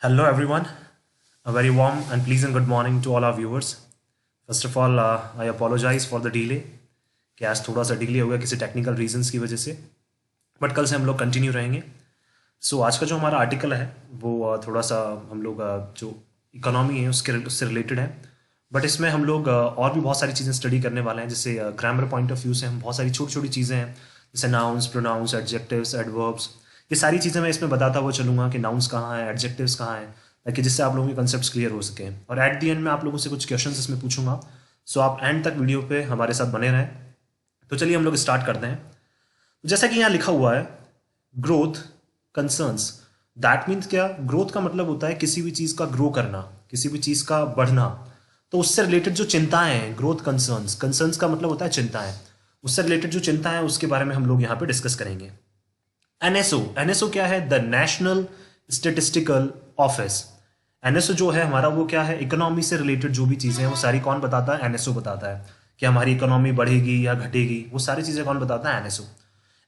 Hello, everyone. A very warm and pleasant good morning to all our viewers. First of all, I apologize for the delay कि आज थोड़ा सा delay हो गया किसी technical reasons की वजह से, बट कल से हम लोग कंटिन्यू रहेंगे. आज का जो हमारा आर्टिकल है वो थोड़ा सा हम लोग जो इकोनॉमी है उससे रिलेटेड है, बट इसमें हम लोग और भी बहुत सारी चीज़ें स्टडी करने वाले हैं. जैसे ग्रामर पॉइंट ऑफ व्यू से हम बहुत सारी छोटी छोटी चीज़ें हैं, जैसे नाउन्स, प्रोनाउंस, एडजेक्टिव्स, एडवर्ब्स, ये सारी चीज़ें मैं इसमें बताता हुआ चलूँगा कि नाउन्स कहाँ है, एडजेक्टिव्स कहाँ है, ताकि जिससे आप लोगों के कंसेप्ट क्लियर हो सकें. और एट दी एंड में आप लोगों से कुछ क्वेश्चन इसमें पूछूंगा. आप एंड तक वीडियो पे हमारे साथ बने रहें. तो चलिए हम लोग स्टार्ट करते हैं. जैसा कि यहाँ लिखा हुआ है, ग्रोथ कंसर्न्स. दैट मीन्स क्या? ग्रोथ का मतलब होता है किसी भी चीज़ का ग्रो करना, किसी भी चीज़ का बढ़ना. तो उससे रिलेटेड जो चिंताएं हैं, ग्रोथ कंसर्न्स. कंसर्न्स का मतलब होता है चिंताएं. उससे रिलेटेड जो चिंताएं हैं उसके बारे में हम लोग यहाँ पे डिस्कस करेंगे. एनएसओ क्या है? The national statistical office. NSO जो है हमारा वो क्या है? इकोनॉमी से रिलेटेड जो भी चीज़ें हैं वो सारी कौन बताता है? एनएसओ बताता है कि हमारी इकोनॉमी बढ़ेगी या घटेगी. वो सारी चीज़ें कौन बताता है? एनएसओ.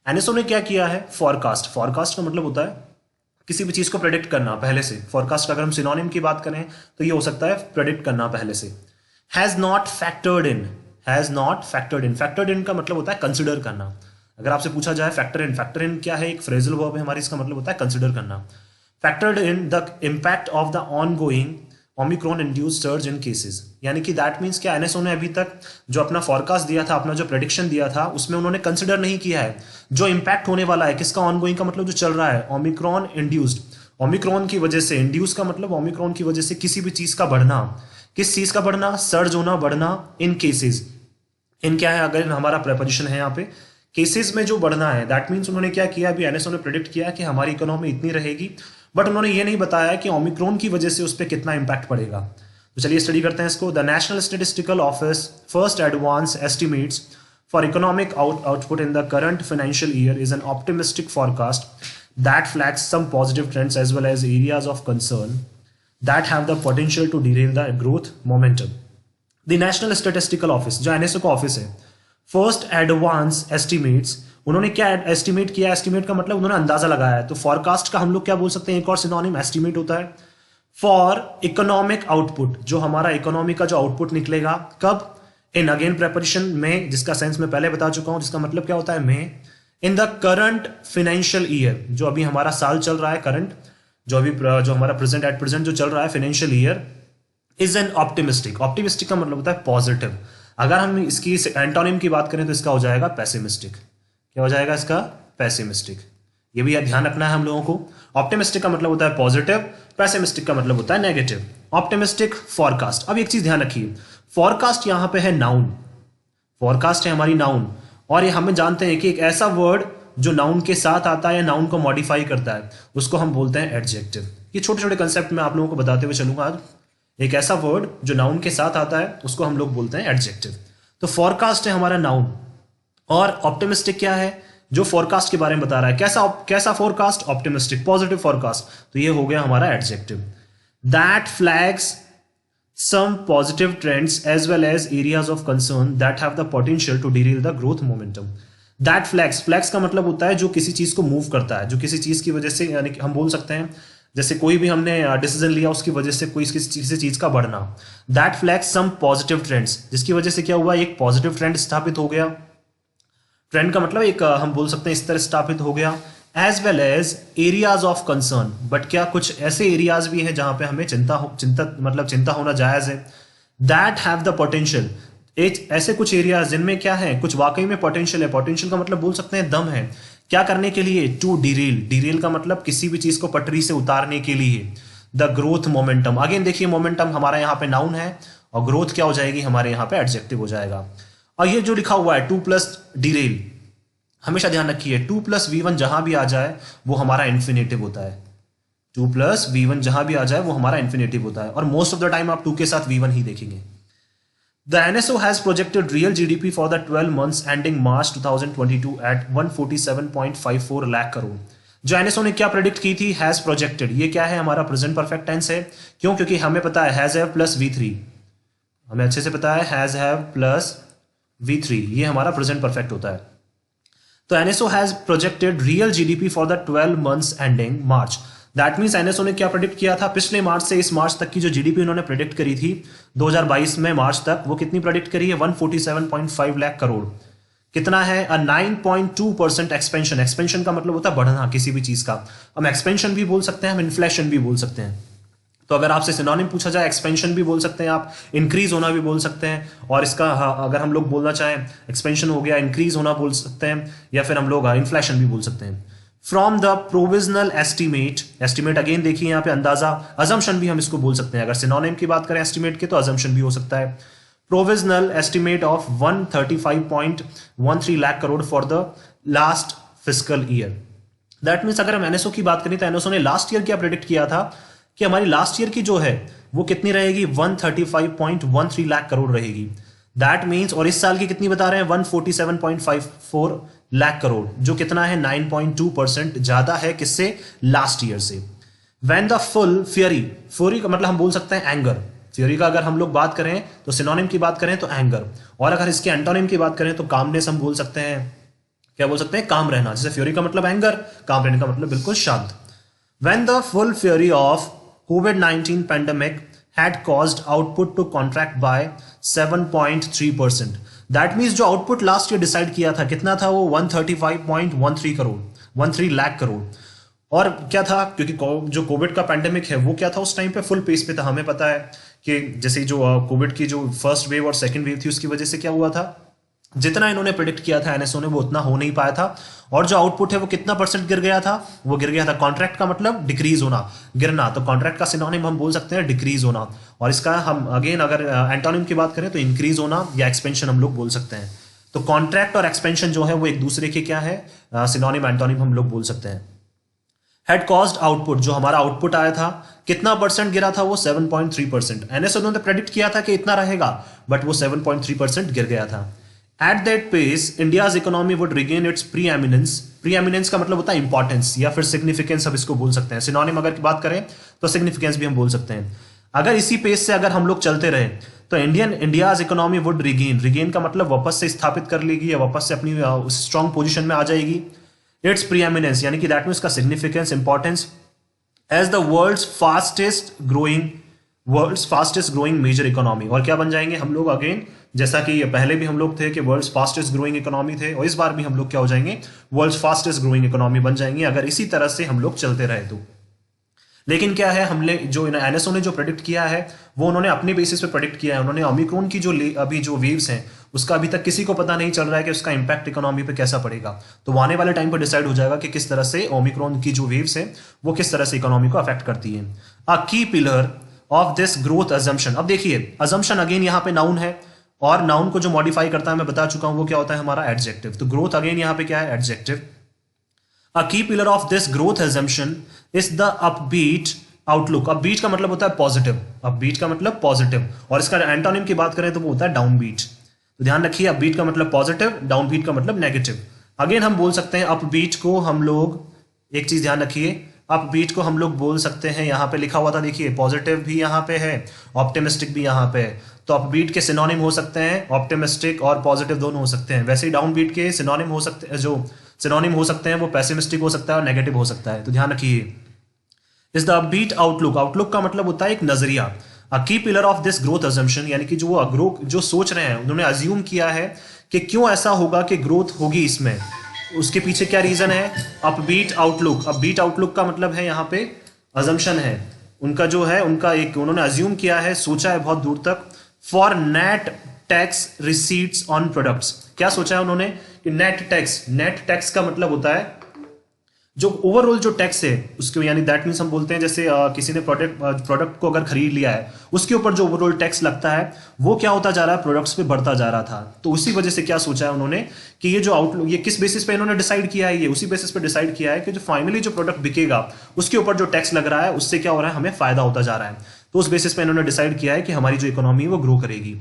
एनएसओ ने क्या किया है? फॉरकास्ट. फॉरकास्ट का मतलब होता है किसी भी चीज़ को प्रेडिक्ट करना पहले से. फॉरकास्ट अगर हम सिनोनिम की बात करें तो ये हो सकता है प्रेडिक्ट करना पहले से. Has not factored in. Has not factored in. Factored इन का मतलब होता है कंसिडर करना. अगर आपसे पूछा जाए फैक्टर इन क्या है? एक फ्रेजल वर्ब है हमारी, इसका मतलब होता है कंसिडर करना. Factored in the impact of the ongoing Omicron induced surge in cases. यानी कि दैट मीन्स क्या? एनएसओ ने अभी तक जो अपना फॉरकास्ट दिया था, अपना जो प्रेडिक्शन दिया था, उसमें उन्होंने कंसिडर नहीं किया है जो इम्पैक्ट होने वाला है. किसका? ऑनगोइंग का मतलब जो चल रहा है. Omicron induced. ओमिक्रॉन की वजह से. इंड्यूस का मतलब ओमिक्रॉन की वजह से किसी भी चीज का बढ़ना. किस चीज का बढ़ना? सर्ज होना, बढ़ना. इन केसेस. इन क्या है? अगर हमारा प्रपोजिशन है यहाँ पे केसेस में जो बढ़ना है, दैट मीन्स उन्होंने क्या किया? अभी एनएसओ ने प्रेडिक्ट किया कि हमारी इकोनॉमी इतनी रहेगी, बट उन्होंने ये नहीं बताया कि ओमिक्रॉन की वजह से उस पर कितना इंपैक्ट पड़ेगा. तो चलिए स्टडी करते हैं इसको. The national statistical office first advance estimates for economic output in the current financial year is an optimistic forecast that flags some positive trends as well as areas of concern that have the potential to derail the growth momentum. The National Statistical Office, जो NSO का office है, first advance estimates. उन्होंने क्या estimate किया? Estimate का मतलब उन्होंने अंदाजा लगाया है. तो फॉरकास्ट का हम लोग क्या बोल सकते हैं? एक और सिनोनिम एस्टिमेट होता है. फॉर इकोनॉमिक आउटपुट, जो हमारा इकोनॉमी का जो आउटपुट निकलेगा कब? इन अगेन प्रेपरेशन में, जिसका सेंस मैं पहले बता चुका हूं, जिसका मतलब क्या होता है? में. In the current financial year, जो अभी हमारा साल चल रहा है, करंट जो हमारा प्रेजेंट एट प्रेजेंट जो चल रहा है financial year, is an optimistic. Optimistic का मतलब होता है पॉजिटिव. अगर हम इसकी एंटोनिम की बात करें तो इसका हो जाएगा पेसिमिस्टिक. क्या हो जाएगा इसका? पेसिमिस्टिक. ये भी ध्यान रखना है हम लोगों को. ऑप्टिमिस्टिक का मतलब होता है पॉजिटिव, पेसिमिस्टिक का मतलब होता है नेगेटिव. Optimistic forecast. अब एक चीज ध्यान रखिए, फॉरकास्ट यहां पे है नाउन. फॉरकास्ट है हमारी नाउन, और ये हमें जानते हैं कि एक ऐसा वर्ड जो नाउन के साथ आता है या नाउन को मॉडिफाई करता है उसको हम बोलते हैं एडजेक्टिव. ये छोटे छोटे कंसेप्ट मैं आप लोगों को बताते हुए चलूंगा आज. एक ऐसा वर्ड जो नाउन के साथ आता है उसको हम लोग बोलते हैं एडजेक्टिव. तो फॉरकास्ट है हमारा नाउन, और ऑप्टिमिस्टिक क्या है? जो फॉरकास्ट के बारे में बता रहा है. कैसा फॉरकास्ट? Optimistic, positive forecast. तो ये हो गया हमारा adjective. That flags some positive trends as well as areas of concern that have the potential to derail the growth momentum. That flags का मतलब होता है जो किसी चीज को मूव करता है, जो किसी चीज की वजह से, यानी हम बोल सकते हैं जैसे कोई भी हमने डिसीजन लिया उसकी वजह से कोई किसी चीज का बढ़ना. That flags some positive trends, जिसकी वजह से क्या हुआ? एक पॉजिटिव ट्रेंड स्थापित हो गया. ट्रेंड का मतलब एक हम बोल सकते हैं इस तरह स्थापित हो गया. As well as areas of concern. But क्या कुछ ऐसे एरियाज भी हैं जहां पे हमें चिंता होना जायज है. That have the potential. ऐसे कुछ एरियाज जिनमें क्या है? कुछ वाकई में पोटेंशियल है. पोटेंशियल का मतलब बोल सकते हैं दम है. क्या करने के लिए? To Daryl. डिरेल का मतलब किसी भी चीज को पटरी से उतारने के लिए. The growth momentum. अगेन देखिए, मोमेंटम हमारा यहाँ पे नाउन है और ग्रोथ क्या हो जाएगी? हमारे यहाँ पे एडजेक्टिव हो जाएगा. और ये जो लिखा हुआ है 2 प्लस डिरेल, हमेशा ध्यान रखिए 2 प्लस V1 जहां भी आ जाए वो हमारा इन्फिनेटिव होता है. 2 प्लस V1 जहां भी आ जाए वो हमारा इन्फिनेटिव होता है, और मोस्ट ऑफ द टाइम आप 2 के साथ V1 ही देखेंगे. The NSO has projected real GDP for the 12 months ending March 2022 at 147.54 lakh crore. जो एनएसओ ने क्या प्रेडिक्ट की थी? Has projected. ये क्या है? हमारा प्रेजेंट परफेक्ट टेंस है. क्यों? क्योंकि हमें पता है हैज हैव प्लस V3. हमें अच्छे से पता है हैज हैव प्लस V3, ये हमारा प्रेजेंट परफेक्ट होता है. तो NSO has projected real GDP for the 12 months ending March. That means NSO ने क्या प्रेडिक्ट किया था, पिछले मार्च से इस मार्च तक की जो जीडीपी उन्होंने प्रेडिक्ट करी थी 2022 में मार्च तक, वो कितनी प्रेडिक्ट करी है, 147.5 लाख करोड़। कितना है, 9.2% एक्सपेंशन। एक्सपेंशन का मतलब होता है बढ़ना किसी भी चीज का। हम एक्सपेंशन भी बोल सकते हैं, हम इन्फ्लेशन भी बोल सकते हैं। तो अगर आपसे सिनोनिम पूछा जाए, एक्सपेंशन भी बोल सकते हैं आप, इंक्रीज होना भी बोल सकते हैं, और इसका अगर हम लोग बोलना चाहें एक्सपेंशन हो गया, इंक्रीज होना बोल सकते हैं, या फिर हम लोग इन्फ्लेशन भी बोल सकते हैं। From the provisional estimate, estimate again देखिए यहाँ पे अंदाजा, अजम्पशन भी हम इसको बोल सकते हैं। अगर सिनोनिम की बात करें एस्टिमेट के, तो अजम्पशन भी हो सकता है। Provisional estimate of 135.13 lakh crore for the last fiscal year. That means अगर हम एनएसओ की बात करें तो एनएसओ ने लास्ट ईयर क्या प्रेडिक्ट किया था कि हमारी लास्ट ईयर की जो है वो कितनी रहेगी, 135.13 लाख करोड़ रहेगी। दैट मीन्स, और इस साल की कितनी बता रहे हैं, 147.54 लाख करोड़, जो कितना है 9.2% ज्यादा है किससे, लास्ट ईयर से। When the full fury, fury का मतलब हम बोल सकते हैं एंगर। फ्यूरी का अगर हम लोग बात करें तो सिनोनिम की बात करें तो एंगर, और अगर इसके एंटोनिम की बात करें तो कामनेस हम बोल सकते हैं। क्या बोल सकते हैं, काम रहना। जैसे फ्यूरी का मतलब एंगर, काम रहने का मतलब बिल्कुल शांत। When the full fury of COVID-19 pandemic had caused output to contract by 7.3%. That means जो आउटपुट लास्ट ईयर डिसाइड किया था कितना था, वो 135.13 करोड़, 13 लाख करोड़। और क्या था, क्योंकि जो कोविड का पैंडेमिक है वो क्या था, उस टाइम पे फुल पेस पे था। हमें पता है कि जैसे जो कोविड की जो फर्स्ट वेव और सेकेंड वेव थी, उसकी वजह से क्या हुआ था, जितना इन्होंने प्रेडिक्ट किया था एनएसओ ने, वो उतना हो नहीं पाया था। और जो आउटपुट है वो कितना परसेंट गिर गया था, वो गिर गया था। कॉन्ट्रैक्ट का मतलब डिक्रीज होना, गिरना, तो कॉन्ट्रैक्ट का सिनोनिम हम बोल सकते हैं डिक्रीज होना। और इसका हम अगेन अगर एंटोनिम की बात करें तो इंक्रीज होना या एक्सपेंशन हम लोग बोल सकते हैं। तो कॉन्ट्रैक्ट और एक्सपेंशन जो है वो एक दूसरे के क्या है, सिनोनिम एंटोनिम हम लोग बोल सकते हैं। हेड कॉस्ट आउटपुट, जो हमारा आउटपुट आया था कितना परसेंट गिरा था, वो 7.3%। एनएसओ ने प्रेडिक्ट किया था कि इतना रहेगा, बट वो 7.3% गिर गया था। At that pace, India's economy would regain its preeminence. Preeminence का मतलब होता है इंपॉर्टेंस या फिर सिग्निफिकेंस, हम इसको बोल सकते हैं। सिनोनिम अगर बात करें तो सिग्निफिकेंस भी हम बोल सकते हैं। अगर इसी पेस से अगर हम लोग चलते रहे तो इंडियाज इकोनॉमी वुड रिगेन का मतलब वापस से स्थापित कर लेगी या वापस से अपनी स्ट्रॉन्ग पोजीशन में आ जाएगी। इट्स प्रीएमिनेंस यानी कि दैट मीन्स का significance, importance, as the world's fastest growing major economy. और क्या बन जाएंगे हम लोग, अगेन जैसा कि पहले भी हम लोग थे कि वर्ल्ड्स फास्टेस्ट ग्रोइंग इकोनॉमी थे, और इस बार भी हम लोग क्या हो जाएंगे, वर्ल्ड्स फास्टेस्ट ग्रोइंग इकोनॉमी बन जाएंगे, अगर इसी तरह से हम लोग चलते रहे तो। लेकिन क्या है, हमने जो एनएसओ ने जो प्रेडिक्ट किया है वो उन्होंने अपने बेसिस पे प्रेडिक्ट किया है। उन्होंने ओमिक्रॉन की जो अभी जो वेव्स हैं उसका अभी तक किसी को पता नहीं चल रहा है कि उसका इंपैक्ट इकोनॉमी पे कैसा पड़ेगा। तो वो आने वाले टाइम पर डिसाइड हो जाएगा कि किस तरह से ओमिक्रॉन की जो वेव्स हैं वो किस तरह से इकोनॉमी को अफेक्ट करती है। अ की pillar of this growth assumption. अब देखिए, अजम्पशन अगेन यहाँ पे नाउन है, और नाउन को जो मॉडिफाई करता है मैं बता चुका हूं वो क्या होता है, हमारा एडजेक्टिव। तो ग्रोथ अगेन यहाँ पे क्या है, एडजेक्टिव। अ की pillar of this growth assumption is the upbeat outlook. Upbeat का मतलब होता है पॉजिटिव, अपबीट का मतलब पॉजिटिव, और इसका एंटोनिम की बात करें तो वो होता है डाउनबीट। तो ध्यान रखिए, अपबीट का मतलब पॉजिटिव, डाउनबीट का मतलब नेगेटिव। अगेन हम बोल सकते हैं अपबीट को हम लोग, एक चीज ध्यान रखिए, अपबीट को हम लोग बोल सकते हैं, यहाँ पे लिखा हुआ था देखिए, पॉजिटिव भी यहाँ पे है, ऑप्टिमिस्टिक भी यहाँ पे है। तो अपबीट के सिनोनिम हो सकते हैं ऑप्टिमिस्टिक और पॉजिटिव, दोनों हो सकते हैं। वैसे ही डाउनबीट के सिनोनिम हो सकते हैं, जो सिनोनिम हो सकते हैं वो पेसिमिस्टिक हो सकता है और नेगेटिव हो सकता है। तो ध्यान रखिए, is the upbeat outlook. Outlook का मतलब होता है एक नजरिया। अ की pillar of this growth assumption यानी कि जो सोच रहे हैं, उन्होंने अज्यूम किया है कि क्यों ऐसा होगा कि ग्रोथ होगी इसमें, उसके पीछे क्या रीजन है, अपबीट आउटलुक। अपबीट आउटलुक का मतलब है यहाँ पे अजम्पशन है उनका, जो है उनका एक, उन्होंने अज्यूम किया है, सोचा है बहुत दूर तक। For net tax receipts on products, क्या सोचा है उन्होंने कि नेट टैक्स का मतलब होता है जो ओवरऑल जो टैक्स है उसके, यानी दैट मीन्स हम बोलते हैं जैसे किसी ने प्रोडक्ट को अगर खरीद लिया है उसके ऊपर जो ओवरऑल टैक्स लगता है वो क्या होता जा रहा है, प्रोडक्ट्स पे बढ़ता जा रहा था। तो उसी वजह से क्या सोचा है उन्होंने कि ये जो आउटलुक, ये किस बेसिस पे इन्होंने डिसाइड किया है, ये उसी बेसिस पे डिसाइड किया है कि जो फाइनली जो प्रोडक्ट बिकेगा उसके ऊपर जो टैक्स लग रहा है उससे क्या हो रहा है, हमें फायदा होता जा रहा है। तो उस बेसिस पे इन्होंने डिसाइड किया है कि हमारी जो इकोनॉमी है वो ग्रो करेगी।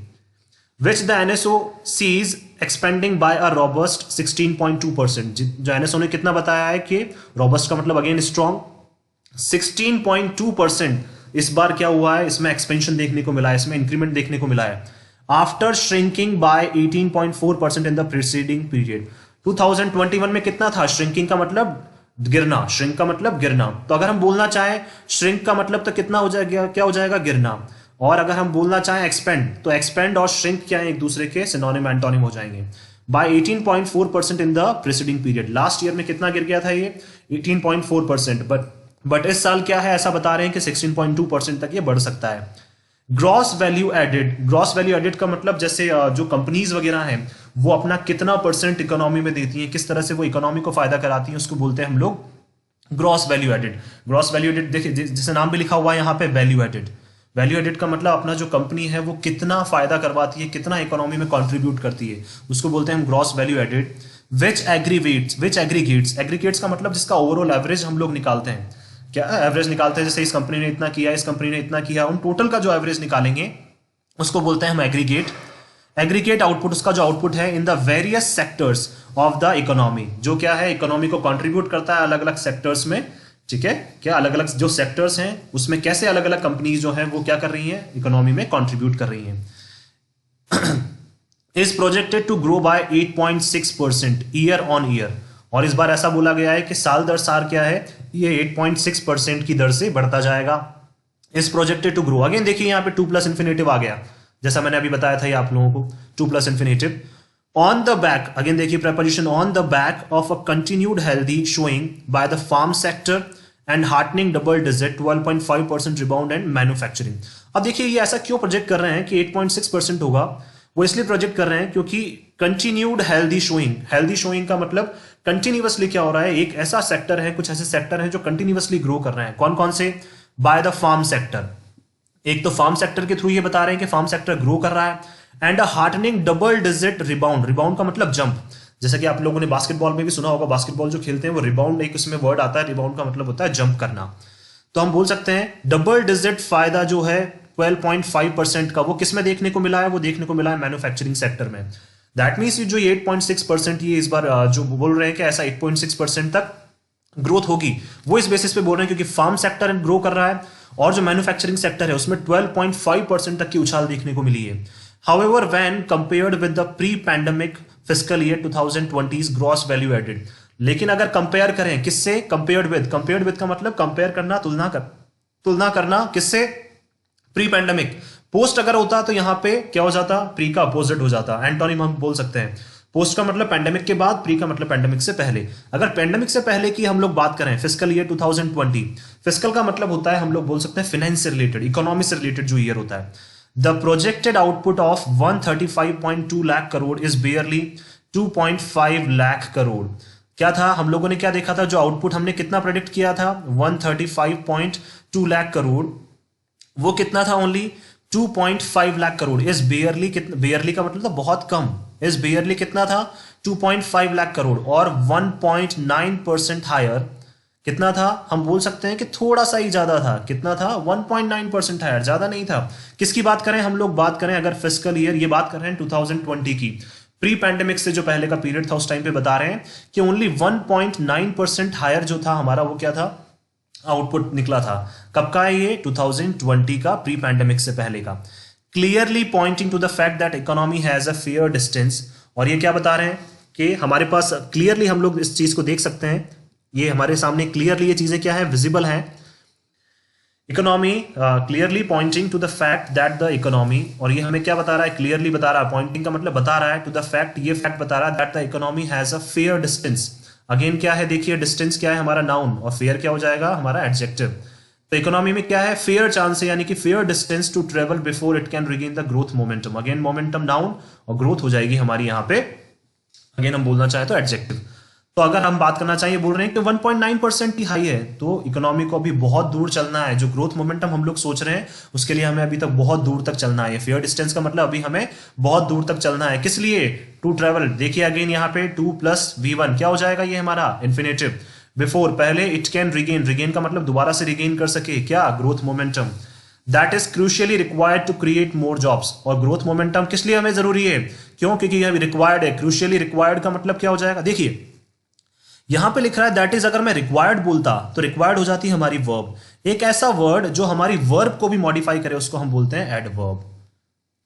which the NSO sees expanding by a robust 16.2%। जो NSO ने कितना बताया है कि robust का मतलब अगेन स्ट्रॉन्ग, 16.2% इस बार क्या हुआ है, इसमें एक्सपेंशन देखने को मिला है, इसमें इंक्रीमेंट देखने को मिला है। After shrinking by 18.4% in the preceding period. 2021 में कितना था, श्रिंकिंग का मतलब गिरना, श्रिंक का मतलब गिरना। तो अगर हम बोलना चाहें श्रिंक का मतलब तो कितना हो जाएगा, क्या हो जाएगा, गिरना। और अगर हम बोलना चाहें एक्सपेंड, तो एक्सपेंड और श्रिंक क्या है, एक दूसरे के सिनोनिम एंटोनिम हो जाएंगे। By 18.4% in the preceding period, last year में कितना गिर गया था ये 18.4%, बट इस साल क्या है, ऐसा बता रहे हैं कि 16.2% तक ये बढ़ सकता है। Gross value added, gross value added का मतलब जैसे जो कंपनीज वगैरह हैं वो अपना कितना परसेंट इकोनॉमी में देती हैं, किस तरह से वो इकोनॉमी को फायदा कराती हैं, उसको बोलते हैं हम लोग gross value added. Gross value added देखिए जैसे नाम भी लिखा हुआ है यहाँ पे वैल्यू एडेड। वैल्यू एडेड का मतलब अपना जो कंपनी है वो कितना फायदा करवाती है, कितना इकोनॉमी में कंट्रीब्यूट करती है, उसको बोलते हैं हम ग्रॉस वैल्यू एडेड। विच एग्रीगेट्स, एग्रीगेट्स का मतलब जिसका ओवरऑल एवरेज हम लोग निकालते हैं, क्या एवरेज निकालते हैं, जैसे इस कंपनी ने इतना किया, इस कंपनी ने इतना किया, उन टोटल का जो एवरेज निकालेंगे उसको बोलते हैं हम एग्रीगेट। एग्रीगेट आउटपुट, उसका जो आउटपुट है in the various sectors of the economy, जो क्या है इकोनॉमी को कंट्रीब्यूट करता है अलग अलग सेक्टर्स में, ठीक है, क्या अलग अलग जो सेक्टर्स हैं उसमें कैसे अलग अलग कंपनीज जो है वो क्या कर रही हैं, इकोनॉमी में कंट्रीब्यूट कर रही हैं। Is projected to grow by 8.6% year on year, और इस बार ऐसा बोला गया है कि साल दर साल क्या है, ये 8.6% की दर से बढ़ता जाएगा। Is projected to grow, again देखिए यहाँ पे 2+ इन्फिनेटिव आ गया, जैसा मैंने अभी बताया था ये आप लोगों को, 2+ infinitive. On the back, again देखिए preposition on the back of a continued healthy showing by the farm sector and heartening double digit 12.5% rebound and manufacturing. अब देखिए ये ऐसा क्यों प्रोजेक्ट कर रहे हैं कि 8.6% होगा, वो इसलिए प्रोजेक्ट कर रहे हैं क्योंकि continued healthy showing, healthy showing का मतलब कंटिन्यूअसली क्या हो रहा है, एक ऐसा सेक्टर है, कुछ ऐसे सेक्टर हैं जो कंटिन्यूअसली ग्रो कर रहे हैं। कौन कौन से, बाय द फार्म सेक्टर, एक तो फार्म सेक्टर के थ्रू ये बता रहे हैं कि फार्म सेक्टर ग्रो कर रहा है, and a heartening double digit rebound, rebound का मतलब जंप, जैसा कि आप लोगों ने बास्केटबॉल में भी सुना होगा, बास्केटबॉल जो खेलते हैं वो रिबाउंड, एक उसमें वर्ड आता है, रिबाउंड का मतलब होता है जंप करना। तो हम बोल सकते हैं डबल डिजिट फायदा जो है 12.5% का, वो किस में देखने को मिला है, वो देखने को मिला है मैन्युफैक्चरिंग सेक्टर में। दैट मीन्स जो 8.6% ये इस बार जो बोल रहे हैं कि ऐसा 8.6% तक ग्रोथ होगी, वो इस बेसिस पे बोल रहे हैं क्योंकि फार्म सेक्टर ग्रो कर रहा है और जो मैन्युफैक्चरिंग सेक्टर है उसमें 12.5% तक की उछाल देखने को मिली है। However, when compared with the pre-pandemic fiscal year 2020's gross value added, लेकिन अगर कंपेयर करें किससे, कंपेयर्ड विद का मतलब कंपेयर करना, तुलना करना किससे, प्री पैंडेमिक। पोस्ट अगर होता तो यहां पे क्या हो जाता, प्री का अपोजिट हो जाता, एंटोनिम हम बोल सकते हैं। पोस्ट का मतलब पैंडेमिक के बाद, प्री का मतलब पैंडेमिक से पहले। अगर पैंडेमिक से पहले की हम लोग बात करें फिस्कल ईयर 2020, फिस्कल का मतलब होता है हम लोग बोल सकते हैं फाइनेंस से रिलेटेड, इकोनॉमी से रिलेटेड जो ईयर होता है। The projected output of 135.2 lakh crore is barely 2.5 lakh crore. क्या था, हम लोगों ने क्या देखा था, जो आउटपुट हमने कितना प्रेडिक्ट किया था 135.2 लाख करोड़, वो कितना था, ओनली 2.5 लाख करोड़। इस बेयरली, कितना बेयरली का मतलब था बहुत कम, इस बेयरली कितना था 2.5 लाख करोड़, और 1.9% हायर कितना था, हम बोल सकते हैं कि थोड़ा सा ही ज्यादा था, कितना था 1.9% हायर, ज्यादा नहीं था। किसकी बात करें हम लोग, बात करें अगर फिस्कल ईयर, ये बात कर रहे हैं 2020 की, प्री पैंडेमिक से जो पहले का पीरियड था उस टाइम पे बता रहे हैं कि ओनली 1.9% हायर जो था हमारा, वो क्या था, आउटपुट निकला था। कब का है ये, 2020 का, प्री पैंडेमिक से पहले का। Clearly pointing to the fact that economy has a fair distance, और ये क्या बता रहे हैं कि हमारे पास क्लियरली हम लोग इस चीज को देख सकते हैं, ये हमारे सामने क्लियरली ये चीजें क्या है, विजिबल हैं। Economy clearly pointing to the fact that the economy, और ये हमें क्या बता रहा है, क्लियरली बता रहा है, पॉइंटिंग का मतलब बता रहा है, टू द फैक्ट, ये फैक्ट बता रहा है that the economy has a fair distance. Again क्या है, देखिए डिस्टेंस क्या है हमारा नाउन, और फेयर क्या हो जाएगा हमारा एडजेक्टिव। तो इकोनॉमी में क्या है, फेयर चांस है, यानी कि fair distance to travel before it can regain the growth momentum. Again momentum noun और ग्रोथ हो जाएगी हमारी यहाँ पे, अगेन हम बोलना चाहे तो एडजेक्टिव। तो अगर हम बात करना चाहिए, बोल रहे हैं कि 1.9% की हाई है, तो इकोनॉमी को अभी बहुत दूर चलना है। जो ग्रोथ मोमेंटम हम लोग सोच रहे हैं उसके लिए हमें अभी तक बहुत दूर तक चलना है। फेयर डिस्टेंस का मतलब अभी हमें बहुत दूर तक चलना है, किस लिए, टू ट्रेवल। देखिए अगेन यहाँ पे 2 + V1 क्या हो जाएगा, ये हमारा इन्फिनेटिव। बिफोर पहले, इट कैन रिगेन, रिगेन का मतलब दोबारा से रिगेन कर सके, क्या, growth momentum. That is crucially required to create more jobs, और ग्रोथ मोमेंटम किस लिए हमें जरूरी है, क्यों, क्योंकि यह रिक्वायर्ड है। क्रूशियली रिक्वायर्ड का मतलब क्या हो जाएगा, देखिए यहां पे लिख रहा है दैट इज, अगर मैं रिक्वायर्ड बोलता तो रिक्वायर्ड हो जाती हमारी वर्ब। एक ऐसा वर्ड जो हमारी वर्ब को भी मॉडिफाई करे उसको हम बोलते हैं एडवर्ब।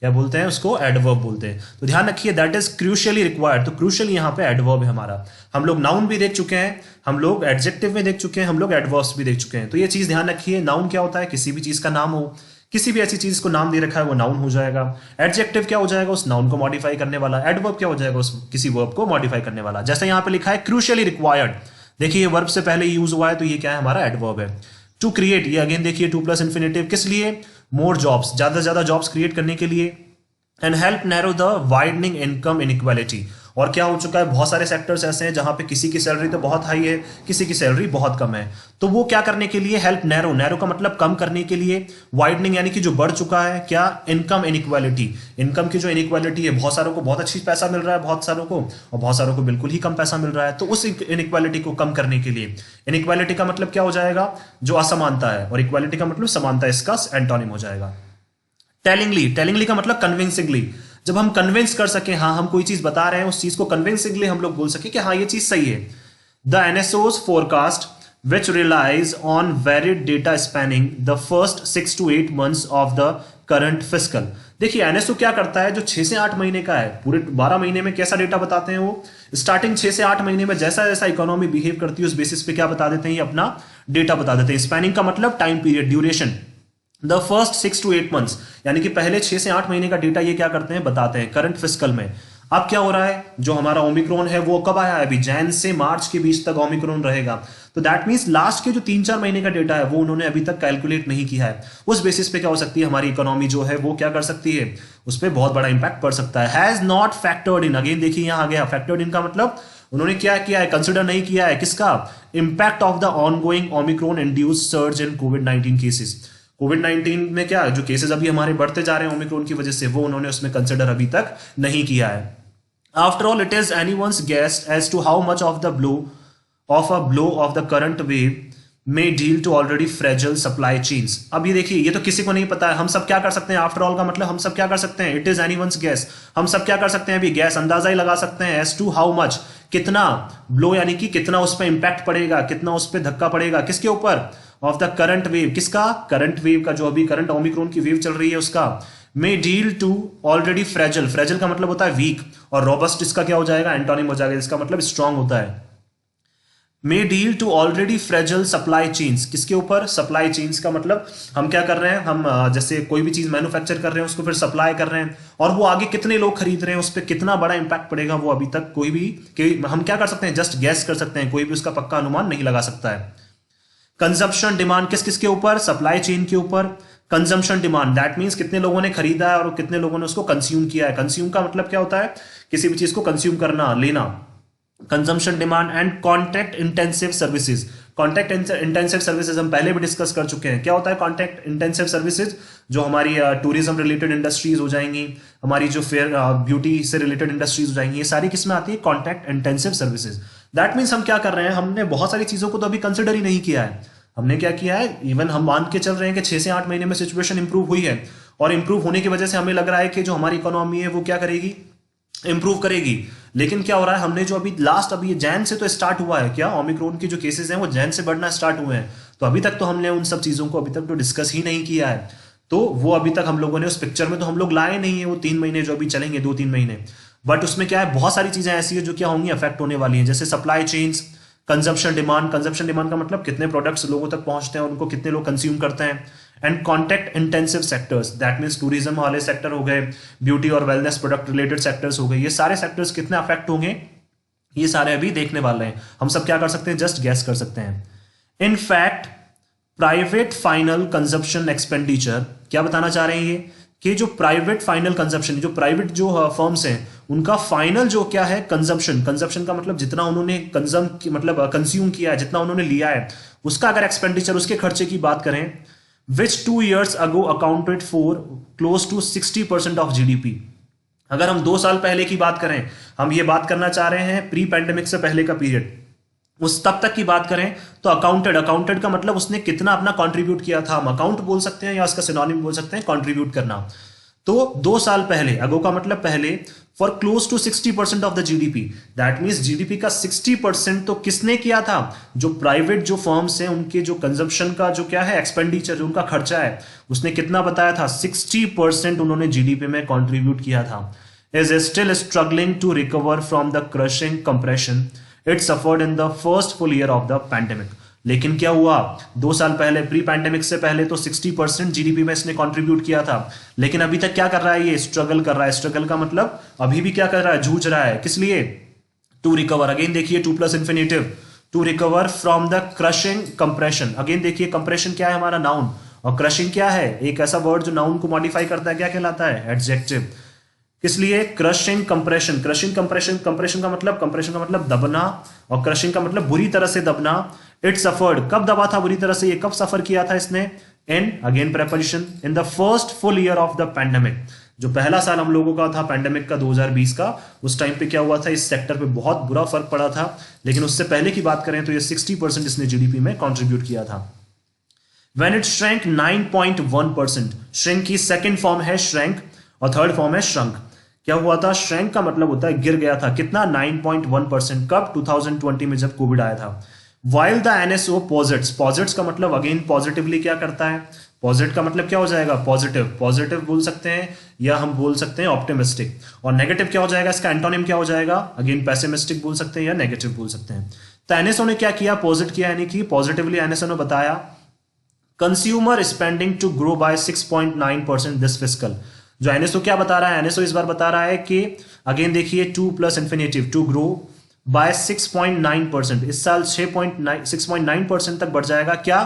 क्या बोलते हैं उसको, एडवर्ब बोलते हैं। तो ध्यान रखिए दैट इज क्रूशियली रिक्वायर्ड, तो क्रूशियल यहाँ पे एडवर्ब है हमारा। हम लोग नाउन भी देख चुके हैं, हम लोग एडजेक्टिव में देख चुके हैं, हम लोग एडवर्ब्स भी देख चुके हैं। तो ये चीज ध्यान रखिए, नाउन क्या होता है, किसी भी चीज का नाम हो, किसी भी ऐसी चीज को नाम दे रखा है वो नाउन हो जाएगा। एडजेक्टिव क्या हो जाएगा, उस नाउन को मॉडिफाई करने वाला। एडवर्ब क्या हो जाएगा, उस किसी वर्ब को मॉडिफाई करने वाला। जैसे यहाँ पे लिखा है क्रूशियली रिक्वायर्ड, देखिए ये वर्ब से पहले यूज हुआ है, तो ये क्या है, हमारा एडवर्ब है। टू क्रिएट, ये अगेन देखिए टू प्लस इन्फिनेटिव, किस लिए, मोर जॉब्स, ज्यादा से ज्यादा जॉब्स क्रिएट करने के लिए। And help narrow the widening income inequality, और क्या हो चुका है, बहुत सारे सेक्टर्स ऐसे हैं जहां पे किसी की सैलरी तो बहुत हाई है, किसी की सैलरी बहुत कम है, तो वो क्या करने के लिए, हेल्प नैरो, नैरो का मतलब कम करने के लिए, वाइडनिंग यानी कि जो बढ़ चुका है, क्या, इनकम इनइक्वालिटी, इनकम की जो इनइक्वालिटी है, बहुत सारों को बहुत अच्छी पैसा मिल रहा है, बहुत सारों को, और बहुत सारों को बिल्कुल ही कम पैसा मिल रहा है, तो उस इनइक्वालिटी को कम करने के लिए, इनइक्वालिटी का मतलब क्या हो जाएगा, जो असमानता है, और इक्वालिटी का मतलब समानता, इसका एंटोनिम हो जाएगा। टेलिंगली, टेलिंगली का मतलब कन्विंसिंगली, जब हम कन्विंस कर सके, हाँ हम कोई चीज बता रहे हैं, उस चीज को कन्विंसिंगली हम लोग बोल सके कि हाँ ये चीज सही है। The NSO's forecast which relies on varied data spanning the first 6 to 8 months of the current fiscal। देखिए एनएसओ क्या करता है, जो 6 से 8 महीने का है, पूरे 12 महीने में कैसा डेटा बताते हैं वो, स्टार्टिंग 6 से 8 महीने में जैसा जैसा इकोनॉमी बिहेव करती है उस बेसिस पे क्या बता देते हैं, ये अपना डेटा बता देते हैं। स्पैनिंग का मतलब time period, duration. The first 6 to 8 months, यानी कि पहले 6 से 8 महीने का डेटा ये क्या करते हैं, बताते हैं करंट फिस्कल में। अब क्या हो रहा है, जो हमारा ओमिक्रॉन है वो कब आया है, अभी जैन से मार्च के बीच तक ओमिक्रॉन रहेगा, तो दैट मींस लास्ट के जो 3-4 महीने का डेटा है वो उन्होंने अभी तक कैलकुलेट नहीं किया है। उस बेसिस पे क्या हो सकती है, हमारी इकोनॉमी जो है वो क्या कर सकती है, उस पर बहुत बड़ा इंपैक्ट पड़ सकता है। Has not factored in, again देखिए यहां आ गया फैक्टर्ड इन का मतलब उन्होंने क्या किया है, कंसिडर नहीं किया है, किसका, impact of the ongoing Omicron induced surge in कोविड-19 केसेस। कोविड-19 में क्या जो केसेस अभी हमारे बढ़ते जा रहे हैं ओमिक्रॉन की वजह से, वो उन्होंने उसमें कंसिडर अभी तक नहीं किया है। After all it is anyone's guess as to how much of the blow of the current wave may deal to already fragile supply chains। अब ये देखिए ये तो किसी को नहीं पता है, हम सब क्या कर सकते हैं, आफ्टर ऑल का मतलब हम सब क्या कर सकते हैं, इट इज एनीवन्स गेस, हम सब क्या कर सकते हैं, अभी गैस अंदाजा ही लगा सकते हैं, एज टू हाउ मच, कितना, ब्लो यानी कि कितना उस पर इंपैक्ट पड़ेगा, कितना उस पर धक्का पड़ेगा, किसके ऊपर, ऑफ द करंट वेव, किसका, करंट वेव का, जो अभी करंट ओमिक्रॉन की वेव चल रही है उसका। May deal to already fragile, fragile का मतलब होता है वीक, और रोबस्ट इसका क्या हो जाएगा, एंटोनिम हो जाएगा, इसका मतलब स्ट्रांग होता है। May deal to already fragile supply chains, किसके ऊपर, सप्लाई चेन्स का मतलब हम क्या कर रहे हैं, हम जैसे कोई भी चीज मैन्युफैक्चर कर रहे हैं उसको फिर सप्लाई कर रहे हैं, और वो आगे कितने लोग खरीद रहे हैं, उस पर कितना बड़ा इंपैक्ट पड़ेगा, वो अभी तक कोई भी हम क्या कर सकते हैं, जस्ट गैस कर सकते हैं, कोई भी उसका पक्का अनुमान नहीं लगा सकता है। कंजम्पशन डिमांड किस किसके ऊपर, सप्लाई चेन के ऊपर। कंजम्पशन डिमांड दैट मींस कितने लोगों ने खरीदा है और कितने लोगों ने उसको कंज्यूम किया है। कंज्यूम का मतलब क्या होता है, किसी भी चीज को कंज्यूम करना, लेना। Consumption demand and contact intensive services. Contact intensive services हम पहले भी डिस्कस कर चुके हैं। क्या होता है कॉन्टैक्ट इंटेंसिव सर्विसेज, जो हमारी टूरिज्म रिलेटेड इंडस्ट्रीज हो जाएंगी, हमारी जो फिर ब्यूटी से रिलेटेड इंडस्ट्रीज हो जाएंगी, ये सारी किसमें आती है, contact intensive services. That means हम क्या कर रहे हैं, हमने बहुत सारी चीजों को तो अभी कंसिडर ही नहीं किया है। हमने क्या किया है, इवन हम मान के चल रहे हैं कि 6 से 8 महीने में सिचुएशन इंप्रूव हुई है, और इंप्रूव होने की वजह से हमें लग रहा है कि जो हमारी इकोनॉमी है वो क्या करेगी, इंप्रूव करेगी। लेकिन क्या हो रहा है, हमने जो अभी लास्ट अभी ये जैन से तो स्टार्ट हुआ है, क्या ओमिक्रॉन के जो केसेस हैं वो जैन से बढ़ना स्टार्ट हुए हैं, तो अभी तक तो हमने उन सब चीजों को अभी तक तो डिस्कस ही नहीं किया है, तो वो अभी तक हम लोगों ने उस पिक्चर में तो हम लोग लाए नहीं है। वो 3 महीने जो अभी चलेंगे, 2-3 महीने, बट उसमें क्या है, बहुत सारी चीजें ऐसी है जो क्या होंगी, अफेक्ट होने वाली हैं, जैसे supply chains, consumption demand. Consumption demand का मतलब कितने प्रोडक्ट्स लोगों तक पहुंचते हैं, उनको कितने लोग कंज्यूम करते हैं। And contact intensive sectors, that means tourism वाले सेक्टर हो गए, ब्यूटी और वेलनेस प्रोडक्ट रिलेटेड सेक्टर्स हो गए, ये सारे सेक्टर्स कितने अफेक्ट होंगे, ये सारे अभी देखने वाले हैं। हम सब क्या कर सकते हैं, जस्ट गैस कर सकते हैं। In fact private final consumption expenditure, क्या बताना चाह रहे हैं ये, कि जो प्राइवेट फाइनल कंजप्शन, जो प्राइवेट जो फर्म्स हैं उनका फाइनल जो क्या है कंजप्शन, कंजप्शन का मतलब जितना उन्होंने मतलब कंज्यूम किया है, जितना उन्होंने लिया है, उसका अगर एक्सपेंडिचर, उसके खर्चे की बात करें, which 2 years ago accounted for close to 60% of GDP। अगर हम 2 साल पहले की बात करें, हम ये बात करना चाह रहे हैं प्री पैंडेमिक से पहले का पीरियड, उस तब तक की बात करें तो अकाउंटेड का मतलब उसने कितना अपना कंट्रीब्यूट किया था, हम अकाउंट बोल सकते हैं या उसका सिनोनिम बोल सकते हैं कंट्रीब्यूट करना। तो 2 साल पहले, अगो का मतलब पहले, for close to 60% of the GDP. That means GDP का 60% तो किसने किया था, जो प्राइवेट जो फर्म्स हैं उनके जो कंजम्पशन का जो क्या है एक्सपेंडिचर, जो उनका खर्चा है, उसने कितना बताया था, 60% उन्होंने जीडीपी में कंट्रीब्यूट किया था। Is still struggling to recover from the crushing compression it suffered in the first full year of the pandemic. लेकिन क्या हुआ, 2 साल पहले प्री पैंडेमिक से पहले तो 60% जीडीपी में इसने कंट्रीब्यूट किया था, लेकिन अभी तक क्या कर रहा है, ये स्ट्रगल कर रहा है। स्ट्रगल का मतलब अभी भी क्या कर रहा है, जूझ रहा है। किस लिए, टू रिकवर। अगेन देखिए 2 plus infinitive, to recover from the crushing compression. Again देखिए कंप्रेशन क्या है, हमारा नाउन, और क्रशिंग क्या है, एक ऐसा वर्ड जो नाउन को मॉडिफाई करता है, क्या कहलाता है, एडजेक्टिव। किस लिए, crushing compression. Crushing compression, compression का मतलब दबना, और क्रशिंग का मतलब बुरी तरह से दबना। इट सफर्ड, कब दबा था बुरी तरह से, ये कब सफर किया था इसने, in again preposition, in the first full year of the pandemic. जो पहला साल हम लोगों का था पैंडेमिक का 2020 का, उस टाइम पे क्या हुआ था, इस सेक्टर पे बहुत बुरा फर्क पड़ा था। लेकिन उससे पहले की बात करें तो ये 60% इसने जीडीपी में कंट्रीब्यूट किया था। When it shrank 9.1%, श्रिंक की सेकेंड फॉर्म है श्रैंक और थर्ड फॉर्म है श्रंक। क्या हुआ था, श्रैंक का मतलब होता है गिर गया था, कितना, 9.1%। कब, 2020 में जब कोविड आया था। While the NSO posits, posits का मतलब अगेन पॉजिटिवली क्या करता है, पॉजिट का मतलब क्या हो जाएगा, पॉजिटिव। पॉजिटिव बोल सकते हैं या हम बोल सकते हैं ऑप्टिमिस्टिक, और नेगेटिव क्या हो जाएगा, इसका एंटोनिम क्या हो जाएगा, अगेन पेसिमिस्टिक बोल सकते हैं या नेगेटिव बोल सकते हैं। तो एनएसओ ने क्या किया, पॉजिट किया, यानी कि पॉजिटिवली एनएसओ ने बताया consumer spending to grow by 6.9% this fiscal. जो एनएसओ क्या बता रहा है, एनएसओ इस बार बता रहा है कि अगेन देखिए 2 plus infinitive, to grow by 6.9%, इस साल 6.9% तक बढ़ जाएगा क्या,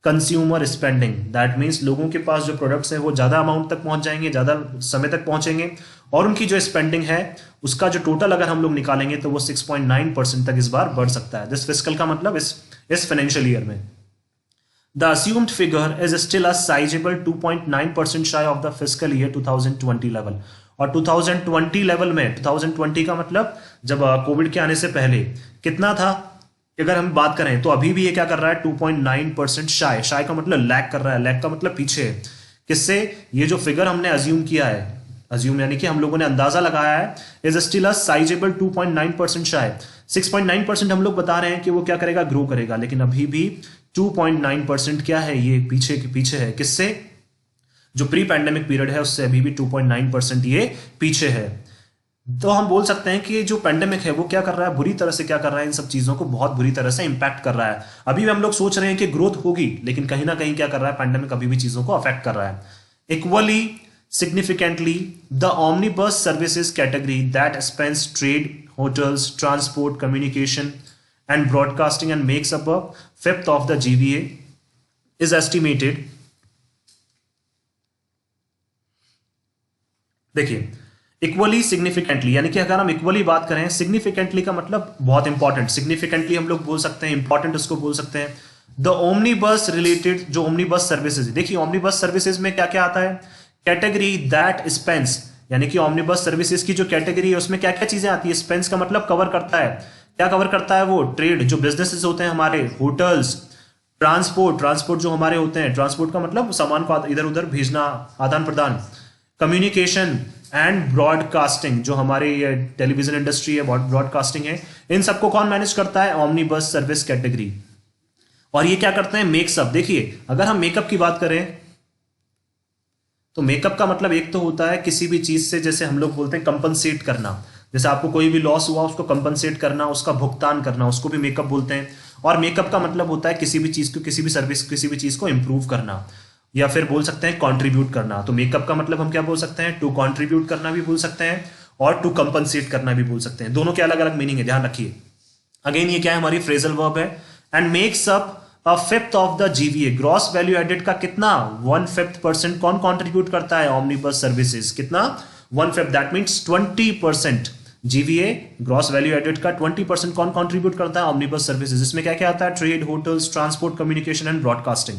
कंज्यूमर स्पेंडिंग। दैट मीन्स लोगों के पास जो प्रोडक्ट्स हैं वो ज्यादा अमाउंट तक पहुंच जाएंगे, ज्यादा समय तक पहुंचेंगे, और उनकी जो स्पेंडिंग है उसका जो टोटल अगर हम लोग निकालेंगे तो वो 6.9% तक इस बार बढ़ सकता है। दिस फिस्कल का मतलब इस फाइनेंशियल ईयर में। The assumed figure is still a sizable 2.9% shy of the fiscal year 2020 level। और 2020 लेवल में, 2020 का मतलब जब कोविड के आने से पहले कितना था, अगर हम बात करें तो अभी भी ये क्या कर रहा है, 2.9% शाय। शाय का मतलब लैग कर रहा है, लैग का मतलब पीछे है। किससे, ये जो फिगर हमने अज्यूम किया है, अज्यूम यानी कि हम लोगों ने अंदाजा लगाया है, इज स्टिल अ साइजेबल 2.9% शाय। 6.9% हम लोग बता रहे हैं कि वो क्या करेगा, ग्रो करेगा, लेकिन अभी भी 2.9% क्या है, ये पीछे है। किससे, जो प्री पैंडेमिक पीरियड है उससे अभी भी 2.9% ये पीछे है। तो हम बोल सकते हैं कि जो पैंडेमिक है वो क्या कर रहा है, बुरी तरह से क्या कर रहा है, इन सब चीजों को बहुत बुरी तरह से इंपैक्ट कर रहा है। अभी भी हम लोग सोच रहे हैं कि ग्रोथ होगी, लेकिन कहीं ना कहीं क्या कर रहा है, पैंडेमिक अभी भी चीजों को अफेक्ट कर रहा है। Equally significantly, the omnibus services category that spans trade, hotels, transport, communication, and broadcasting and makes up a fifth of the GVA is estimated। देखिए इक्वली सिग्निफिकेंटली, यानी कि अगर हम इक्वली बात करें, सिग्निफिकेंटली का मतलब बहुत इंपॉर्टेंट, सिग्निफिकेंटली हम लोग बोल सकते हैं, इंपॉर्टेंट उसको बोल सकते हैं। द ओमनीबस रिलेटेड, जो ओमनीबस सर्विसेज, देखिए ओमनीबस सर्विसेज में क्या क्या आता है, कैटेगरी दैट स्पेंस, यानी कि ओमनीबस सर्विसेज की जो कैटेगरी है उसमें क्या क्या चीजें आती है। स्पेंस का मतलब कवर करता है, क्या कवर करता है वो, ट्रेड, जो बिजनेसेस होते हैं हमारे, होटल्स, ट्रांसपोर्ट जो हमारे होते हैं, ट्रांसपोर्ट का मतलब सामान को इधर उधर भेजना, आदान प्रदान, कम्युनिकेशन एंड ब्रॉडकास्टिंग, जो हमारे ये टेलीविजन इंडस्ट्री है, ब्रॉडकास्टिंग है, इन सबको कौन मैनेज करता है, ओमनीबस सर्विस कैटेगरी। और ये क्या करते हैं, मेकअप। देखिए अगर हम मेकअप की बात करें तो मेकअप का मतलब एक तो होता है किसी भी चीज से, जैसे हम लोग बोलते हैं कंपनसेट करना, जैसे आपको कोई भी लॉस हुआ उसको कंपनसेट करना, उसका भुगतान करना, उसको भी मेकअप बोलते हैं। और मेकअप का मतलब होता है किसी भी चीज को, किसी भी सर्विस, किसी भी चीज को इंप्रूव करना, या फिर बोल सकते हैं कंट्रीब्यूट करना। तो मेकअप का मतलब हम क्या बोल सकते हैं, टू कंट्रीब्यूट करना भी बोल सकते हैं और टू कंपनसेट करना भी बोल सकते हैं। दोनों के अलग अलग मीनिंग है, ध्यान रखिए। अगेन ये क्या है, हमारी फ्रेजल वर्ब है। And makes up a fifth of the GVA, gross value added का कितना, 1/5% कौन कंट्रीब्यूट करता है, ओमनीबस सर्विसेज। कितना, 1/5, that means 20%। GVA gross value added का 20% कौन कंट्रीब्यूट करता है, ओमनीबस सर्विसेज। इसमें क्या क्या आता है, trade, hotels, transport, communication and broadcasting.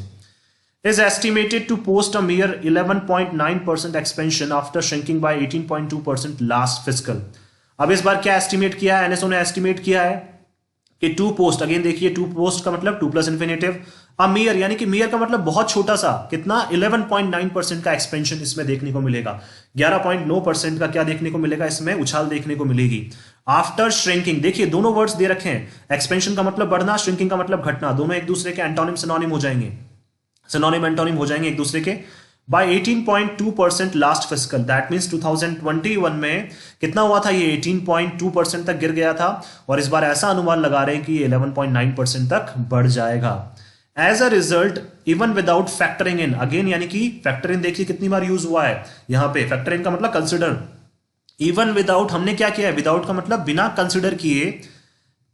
is estimated to post a mere 11.9% expansion after shrinking by 18.2% last fiscal। अब इस बार क्या एस्टिमेट किया है, एनएसओ ने एस्टिमेट किया है कि टू पोस्ट, अगेन देखिए टू पोस्ट का मतलब 2 प्लस इन्फिनेटिव, अ मियर, यानी कि मियर का मतलब बहुत छोटा सा, कितना, 11.9% का एक्सपेंशन इसमें देखने को मिलेगा। 11.9% का क्या देखने को मिलेगा, इसमें उछाल देखने को मिलेगी। आफ्टर श्रिंकिंग, देखिए दोनों वर्ड्स दे रखे हैं, एक्सपेंशन का मतलब बढ़ना, श्रिंकिंग का मतलब घटना, दोनों एक दूसरे के एंटोनिम सिनोनिम हो जाएंगे, सिनोनिम एंटोनिम हो जाएंगे एक दूसरे के। By 18.2% last fiscal, that means 2021 में कितना हुआ था, ये 18.2% तक गिर गया था, और इस बार ऐसा अनुमान लगा रहे हैं कि 11.9% तक बढ़ जाएगा। As a result even without factoring in, again यानी कि फैक्टर इन देखिए कितनी बार यूज हुआ है यहां पे, फैक्टर इन का मतलब कंसिडर, इवन विदाउट हमने क्या किया है, विदाउट का मतलब बिना कंसिडर किए,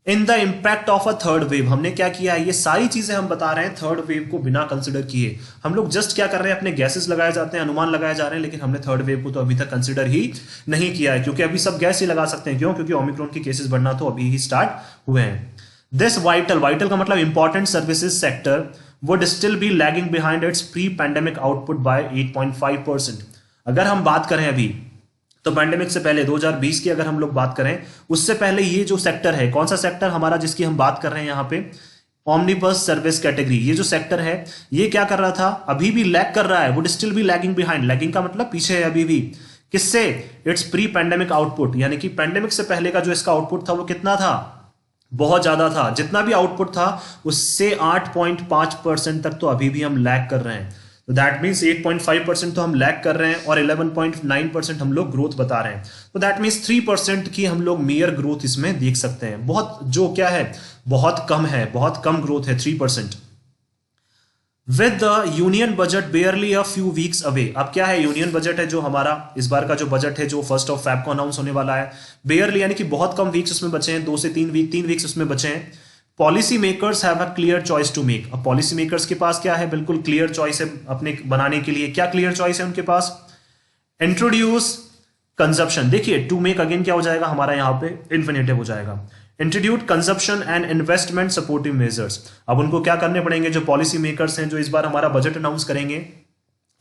in the impact of a third wave, हमने क्या किया है, ये सारी चीजें हम बता रहे हैं थर्ड वेव को बिना कंसिडर किए। हम लोग जस्ट क्या कर रहे हैं, अपने गैसेस लगाए जाते हैं, अनुमान लगाए जा रहे हैं, लेकिन हमने थर्ड वेव को तो अभी तक कंसिडर ही नहीं किया है, क्योंकि अभी सब गैस ही लगा सकते हैं। क्यों? क्योंकि ओमिक्रॉन के केसेस बढ़ना तो अभी ही स्टार्ट हुए हैं। दिस वाइटल, वाइटल का मतलब important services sector would still be lagging behind it's pre pandemic output by 8.5%। अगर हम बात करें अभी तो पैंडेमिक से पहले 2020 की अगर हम लोग बात करें, उससे पहले ये जो सेक्टर है, कौन सा सेक्टर हमारा जिसकी हम बात कर रहे हैं यहाँ पे, ऑमनीबस सर्विस कैटेगरी, ये जो सेक्टर है ये क्या कर रहा था, अभी भी लैग कर रहा है, would still be lagging behind, lagging का मतलब पीछे है अभी भी, किससे, इट्स प्री पैंडेमिक आउटपुट, यानी कि पैंडेमिक से पहले का जो इसका आउटपुट था वो कितना था, बहुत ज्यादा था, जितना भी आउटपुट था उससे 8.5% तक तो अभी भी हम लैग कर रहे हैं। तो दैट मीन्स 8.5% तो हम लैग कर रहे हैं और 11.9% हम लोग ग्रोथ बता रहे हैं। तो दैट मीन्स 3% की हम लोग मेयर ग्रोथ इसमें देख सकते हैं, बहुत जो क्या है, बहुत कम है, बहुत कम ग्रोथ है 3%। With the union budget बेयरली a few weeks away, अब क्या है, यूनियन बजट है जो हमारा इस बार का जो बजट है जो 1 Feb को अनाउंस होने वाला है, बेयरली यानी कि बहुत कम वीक्स उसमें बचे हैं, 2 से 3 वीक्स उसमें बचे हैं। Policy makers have a clear choice to make, अब पॉलिसी मेकर्स के पास क्या है, बिल्कुल क्लियर चॉइस है अपने बनाने के लिए, क्या क्लियर चॉइस है उनके पास, इंट्रोड्यूस कंजप्शन, देखिए टू मेक अगेन क्या हो जाएगा हमारा यहाँ पे इन्फिनेटिव हो जाएगा, introduce consumption and investment supportive measures. अब उनको क्या करने पड़ेंगे, जो पॉलिसी मेकर्स हैं जो इस बार हमारा बजट अनाउंस करेंगे,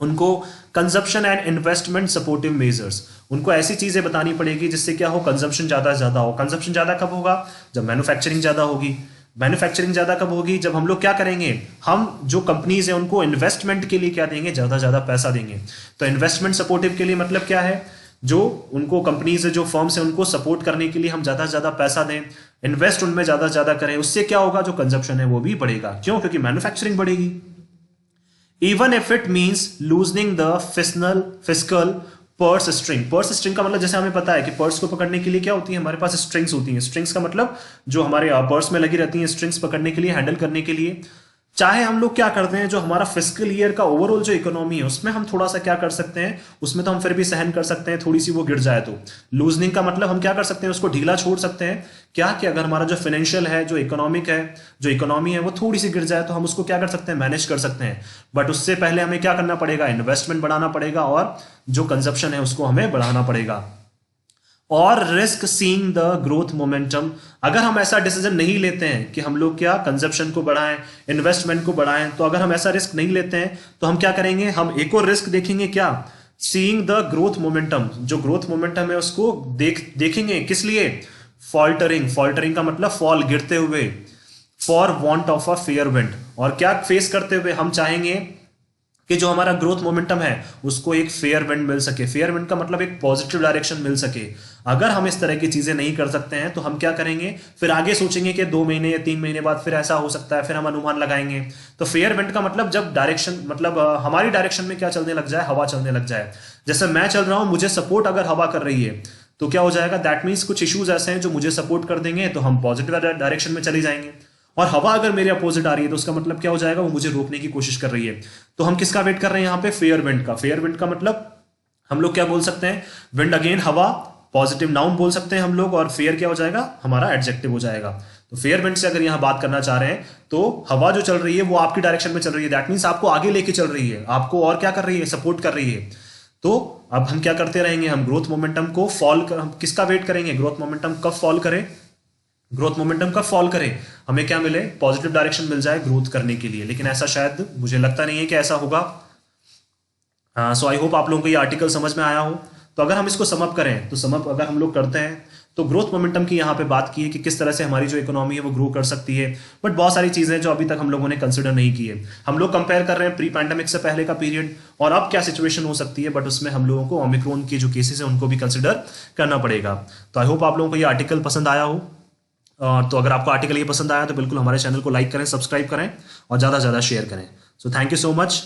उनको consumption and investment supportive measures, उनको ऐसी चीजें बतानी पड़ेगी जिससे क्या हो, कंजप्शन ज्यादा हो। कंजप्शन ज्यादा कब होगा, जब मैन्युफैक्चरिंग ज्यादा होगी। मैन्युफैक्चरिंग ज्यादा कब होगी, जब हम लोग क्या करेंगे, हम जो कंपनीज हैं उनको इन्वेस्टमेंट के लिए क्या देंगे, ज्यादा पैसा देंगे। तो इन्वेस्टमेंट सपोर्टिव के लिए मतलब क्या है, जो उनको कंपनीज है, जो फर्म्स है, उनको सपोर्ट करने के लिए हम ज्यादा पैसा दें, इन्वेस्ट उनमें ज्यादा करें, उससे क्या होगा, जो कंजप्शन है वो भी बढ़ेगा। क्यों? क्योंकि मैन्युफैक्चरिंग बढ़ेगी। Even if it means loosening the fiscal purse string, purse string का मतलब जैसे हमें पता है कि पर्स को पकड़ने के लिए क्या होती है, हमारे पास स्ट्रिंग्स होती हैं। स्ट्रिंग्स का मतलब जो हमारे पर्स में लगी रहती हैं, स्ट्रिंग्स पकड़ने के लिए, हैंडल करने के लिए। चाहे हम लोग क्या करते हैं, जो हमारा फिस्कल ईयर का ओवरऑल जो इकोनॉमी है उसमें हम थोड़ा सा क्या कर सकते हैं, उसमें तो हम फिर भी सहन कर सकते हैं, थोड़ी सी वो गिर जाए तो। लूजनिंग का मतलब हम क्या कर सकते हैं, उसको ढीला छोड़ सकते हैं, क्या कि अगर हमारा जो फाइनेंशियल है, जो इकोनॉमिक है, जो इकोनॉमी है वो थोड़ी सी गिर जाए तो हम उसको क्या कर सकते हैं, मैनेज कर सकते हैं। बट उससे पहले हमें क्या करना पड़ेगा, इन्वेस्टमेंट बढ़ाना पड़ेगा और जो कंजप्शन है उसको हमें बढ़ाना पड़ेगा। और risk seeing the growth momentum, अगर हम ऐसा डिसीजन नहीं लेते हैं कि हम लोग क्या कंजप्शन को बढ़ाएं, इन्वेस्टमेंट को बढ़ाएं, तो अगर हम ऐसा रिस्क नहीं लेते हैं तो हम क्या करेंगे, हम एक और रिस्क देखेंगे, क्या, सीइंग द ग्रोथ मोमेंटम, जो ग्रोथ मोमेंटम है उसको देखेंगे, किस लिए, फॉल्टरिंग का मतलब फॉल, गिरते हुए, for want of a fair wind, और क्या फेस करते हुए, हम चाहेंगे कि जो हमारा ग्रोथ मोमेंटम है उसको एक फेयर विंड मिल सके। फेयर विंड का मतलब एक पॉजिटिव डायरेक्शन मिल सके। अगर हम इस तरह की चीजें नहीं कर सकते हैं तो हम क्या करेंगे, फिर आगे सोचेंगे कि 2 महीने या 3 महीने बाद फिर ऐसा हो सकता है, फिर हम अनुमान लगाएंगे। तो फेयर विंड का मतलब जब डायरेक्शन, मतलब हमारी डायरेक्शन में क्या चलने लग जाए, हवा चलने लग जाए। जैसे मैं चल रहा हूं, मुझे सपोर्ट अगर हवा कर रही है तो क्या हो जाएगा, दैट मीन्स कुछ इश्यूज ऐसे हैं जो मुझे सपोर्ट कर देंगे, तो हम पॉजिटिव डायरेक्शन में चले जाएंगे। और हवा अगर मेरे अपोजिट आ रही है तो उसका मतलब क्या हो जाएगा, वो मुझे रोकने की कोशिश कर रही है। तो हम किसका वेट कर रहे हैं यहाँ पे, फेयर विंड का। फेयर विंड का मतलब हम लोग क्या बोल सकते हैं, विंड अगेन हवा, पॉजिटिव नाउन बोल सकते हैं हम लोग, और फेयर क्या हो जाएगा, हमारा एडजेक्टिव हो जाएगा। तो फेयर विंड से अगर यहां बात करना चाह रहे हैं तो हवा जो चल रही है वो आपकी डायरेक्शन में चल रही है, दैट मीन्स आपको आगे लेके चल रही है, आपको और क्या कर रही है, सपोर्ट कर रही है। तो अब हम क्या करते रहेंगे, हम ग्रोथ मोमेंटम को हम किसका वेट करेंगे, ग्रोथ मोमेंटम कब फॉल करे, ग्रोथ मोमेंटम कब फॉल करे, हमें क्या मिले, पॉजिटिव डायरेक्शन मिल जाए ग्रोथ करने के लिए। लेकिन ऐसा शायद मुझे लगता नहीं है कि ऐसा होगा। सो आई होप आप लोगों को ये आर्टिकल समझ में आया हो। तो अगर हम इसको समअप करें, तो समअप अगर हम लोग करते हैं तो ग्रोथ मोमेंटम की यहाँ पे बात की है कि किस तरह से हमारी जो इकोनॉमी है वो ग्रो कर सकती है, बट बहुत सारी चीजें जो अभी तक हम लोगों ने कंसिडर नहीं की है। हम लोग कंपेयर कर रहे हैं प्री पैंडेमिक से पहले का पीरियड और अब क्या सिचुएशन हो सकती है, बट उसमें हम लोगों को ओमिक्रॉन के जो केसेस हैं उनको भी कंसिडर करना पड़ेगा। तो आई होप आप लोगों को ये आर्टिकल पसंद आया हो। तो अगर आपको आर्टिकल ये पसंद आया तो बिल्कुल हमारे चैनल को लाइक करें, सब्सक्राइब करें और ज़्यादा से ज़्यादा शेयर करें। So thank you so much.